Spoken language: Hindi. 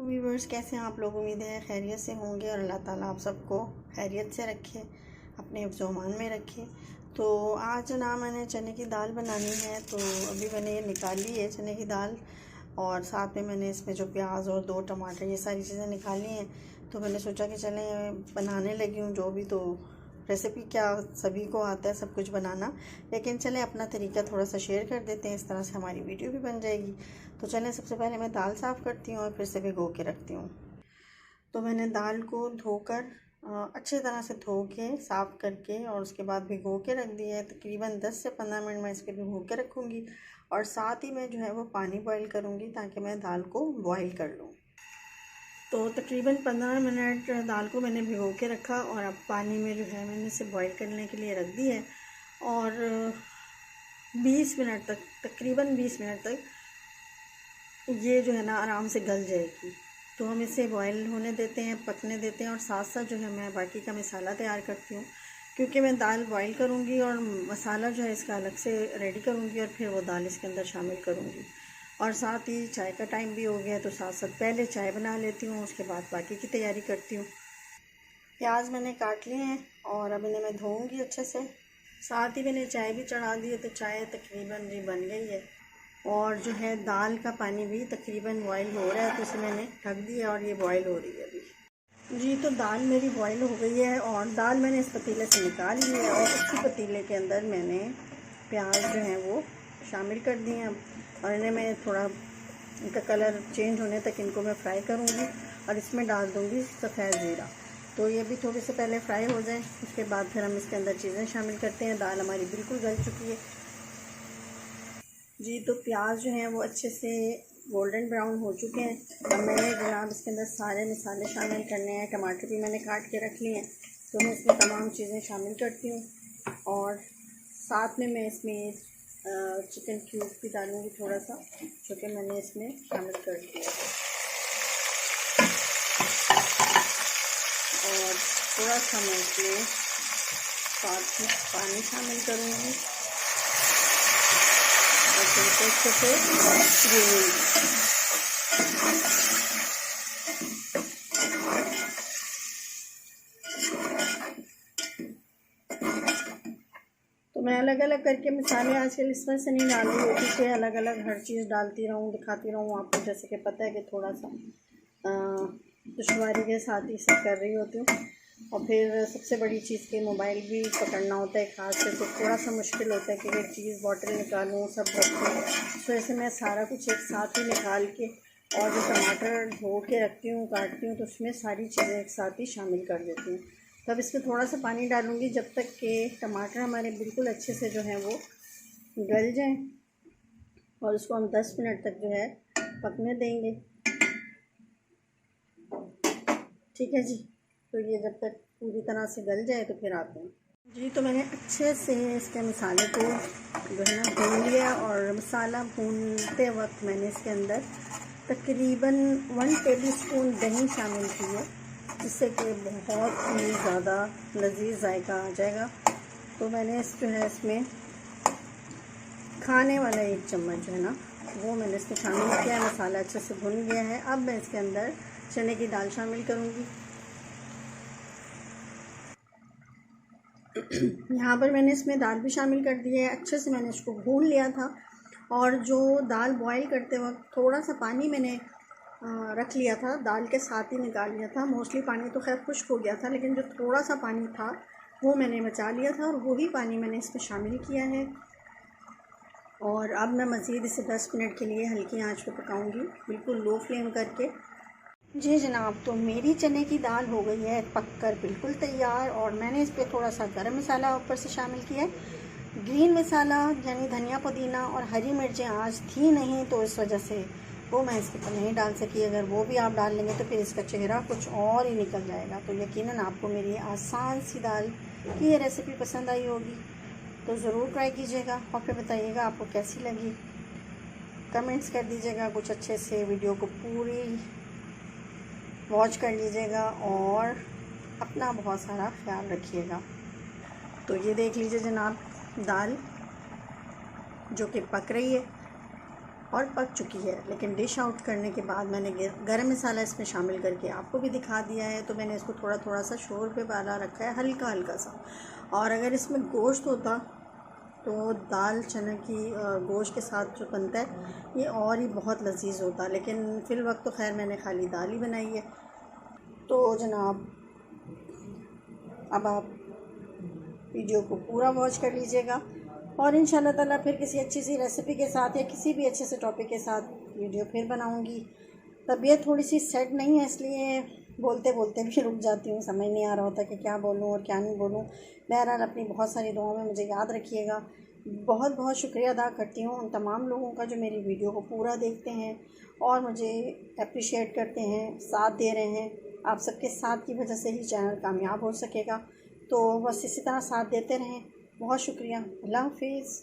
व्यूवर्स, कैसे हैं आप लोग। उम्मीद है खैरियत से होंगे और अल्लाह ताला आप सबको खैरियत से रखे, अपने हिफ्ज़-ओ-अमान में रखे। तो आज ना मैंने चने की दाल बनानी है, तो अभी मैंने ये निकाल ली है चने की दाल, और साथ में मैंने इसमें जो प्याज और 2 टमाटर ये सारी चीज़ें निकाली हैं। तो मैंने सोचा कि चलें बनाने लगी हूँ जो भी, तो रेसिपी क्या सभी को आता है सब कुछ बनाना, लेकिन चलें अपना तरीका थोड़ा सा शेयर कर देते हैं, इस तरह से हमारी वीडियो भी बन जाएगी। तो चलें सबसे पहले मैं दाल साफ़ करती हूँ और फिर से भिगो के रखती हूँ। तो मैंने दाल को धोकर अच्छी तरह से धो के साफ़ करके और उसके बाद भिगो के रख दिया है। तकरीबन 10 से 15 मिनट मैं इसके भिगो के रखूँगी, और साथ ही मैं जो है वो पानी बॉईल करूँगी ताकि मैं दाल को बॉईल कर लूँ। तो तकरीबन 15 मिनट दाल को मैंने भिगो के रखा, और अब पानी में जो है मैंने इसे बॉईल करने के लिए रख दी है, और 20 मिनट तक, तकरीबन 20 मिनट तक ये जो है ना आराम से गल जाएगी। तो हम इसे बॉईल होने देते हैं, पकने देते हैं, और साथ साथ जो है मैं बाकी का मसाला तैयार करती हूँ, क्योंकि मैं दाल बॉईल करूँगी और मसाला जो है इसका अलग से रेडी करूँगी और फिर वो दाल इसके अंदर शामिल करूँगी। और साथ ही चाय का टाइम भी हो गया, तो साथ साथ पहले चाय बना लेती हूँ, उसके बाद बाकी की तैयारी करती हूँ। प्याज मैंने काट लिए हैं और अब इन्हें मैं धोऊँगी अच्छे से। साथ ही मैंने चाय भी चढ़ा दी है, तो चाय तकरीबन जी बन गई है, और जो है दाल का पानी भी तकरीबन बॉईल हो रहा है, तो इसे मैंने ढक दिया और ये बॉईल हो रही है अभी जी। तो दाल मेरी बॉईल हो गई है और दाल मैंने इस पतीले से निकाल ली है, और उसी पतीले के अंदर मैंने प्याज जो है वो शामिल कर दिए हैं, और इन्हें मैं थोड़ा इनका कलर चेंज होने तक इनको मैं फ्राई करूँगी, और इसमें डाल दूँगी सफ़ेद ज़ीरा। तो ये भी थोड़ी से पहले फ्राई हो जाए, उसके बाद फिर हम इसके अंदर चीज़ें शामिल करते हैं। दाल हमारी बिल्कुल गल चुकी है जी। तो प्याज जो हैं वो अच्छे से गोल्डन ब्राउन हो चुके हैं। अब मैंने जनाब इसके अंदर सारे मसाले शामिल करने हैं। टमाटर भी मैंने काट के रख लिए हैं, तो मैं इसमें तमाम चीज़ें शामिल करती हूँ, और साथ में मैं इसमें चिकन क्यूब भी डालूँगी थोड़ा सा, जो कि मैंने इसमें शामिल कर दिया, और थोड़ा सा मैं इसमें साथ में पानी शामिल करूँगी और फिर अच्छे से भूनूंगी। तो मैं अलग अलग करके मसाले आजकल इस वजह से नहीं डाल रही होती कि अलग अलग हर चीज़ डालती रहूँ, दिखाती रहूँ आपको, जैसे कि पता है कि थोड़ा सा दुश्वारी के साथ ही सब कर रही होती हूँ, और फिर सबसे बड़ी चीज़ के मोबाइल भी पकड़ना होता है हाथ से, तो थोड़ा सा मुश्किल होता है कि एक चीज़ बॉटल निकालूँ सब रखूँ। तो ऐसे मैं सारा कुछ एक साथ ही निकाल के, और जो टमाटर धो के रखती हूँ काटती हूँ, तो उसमें सारी चीज़ें एक साथ ही शामिल कर देती हूँ। तब इसमें थोड़ा सा पानी डालूँगी जब तक कि टमाटर हमारे बिल्कुल अच्छे से जो है वो गल जाएँ, और उसको हम 10 मिनट तक जो है पकने देंगे। ठीक है जी। तो ये जब तक पूरी तरह से गल जाए तो फिर आते हैं जी। तो मैंने अच्छे से इसके मसाले को जो है ना भून लिया, और मसाला भूनते वक्त मैंने इसके अंदर तकरीबन 1 टेबलस्पून दही शामिल की है, जिससे कि बहुत ही ज़्यादा लजीज जायका आ जाएगा। तो मैंने जो है इसमें खाने वाला 1 चम्मच जो है ना वो मैंने इसमें शामिल किया है। मसाला अच्छे से भुन गया है। अब मैं इसके अंदर चने की दाल शामिल करूँगी। यहाँ पर मैंने इसमें दाल भी शामिल कर दी है। अच्छे से मैंने इसको भून लिया था, और जो दाल बॉईल करते वक्त थोड़ा सा पानी मैंने रख लिया था, दाल के साथ ही निकाल लिया था। मोस्टली पानी तो खैर खुश्क हो गया था, लेकिन जो थोड़ा सा पानी था वो मैंने बचा लिया था, और वही पानी मैंने इसमें शामिल किया है। और अब मैं मज़ीद इसे 10 मिनट के लिए हल्की आंच पे पकाऊंगी, बिल्कुल लो फ्लेम करके जी जनाब। तो मेरी चने की दाल हो गई है पककर बिल्कुल तैयार, और मैंने इस पर थोड़ा सा गरम मसाला ऊपर से शामिल किया है। ग्रीन मसाला यानी धनिया पुदीना और हरी मिर्चें आज थी नहीं, तो इस वजह से वो मैं इसके ऊपर नहीं डाल सकी। अगर वो भी आप डाल लेंगे तो फिर इसका चेहरा कुछ और ही निकल जाएगा। तो यकीनन आपको मेरी आसान सी दाल की ये रेसिपी पसंद आई होगी, तो ज़रूर ट्राई कीजिएगा, और फिर बताइएगा आपको कैसी लगी। कमेंट्स कर दीजिएगा कुछ अच्छे से, वीडियो को पूरी वॉच कर लीजिएगा, और अपना बहुत सारा ख्याल रखिएगा। तो ये देख लीजिए जनाब, दाल जो कि पक रही है, और पक चुकी है। लेकिन डिश आउट करने के बाद मैंने गरम मसाला इसमें शामिल करके आपको भी दिखा दिया है। तो मैंने इसको थोड़ा थोड़ा सा शोर पे डाला रखा है, हल्का हल्का सा। और अगर इसमें गोश्त होता तो दाल चने की गोश्त के साथ जो बनता है ये और ही बहुत लजीज होता, लेकिन फ़िल वक्त तो खैर मैंने खाली दाल ही बनाई है। तो जनाब अब आप वीडियो को पूरा वॉच कर लीजिएगा और इंशाल्लाह ताला फिर किसी अच्छी सी रेसिपी के साथ या किसी भी अच्छे से टॉपिक के साथ वीडियो फिर बनाऊंगी। तबीयत थोड़ी सी सेट नहीं है, इसलिए बोलते बोलते भी रुक जाती हूँ, समझ नहीं आ रहा होता कि क्या बोलूँ और क्या नहीं बोलूँ। बहरहाल अपनी बहुत सारी दुआओं में मुझे याद रखिएगा। बहुत बहुत शुक्रिया अदा करती हूँ उन तमाम लोगों का जो मेरी वीडियो को पूरा देखते हैं और मुझे अप्रिशिएट करते हैं, साथ दे रहे हैं। आप सबके साथ की वजह से ही चैनल कामयाब हो सकेगा। तो बस इसी तरह साथ देते रहें। बहुत शुक्रिया। अल्लाह हाफिज़।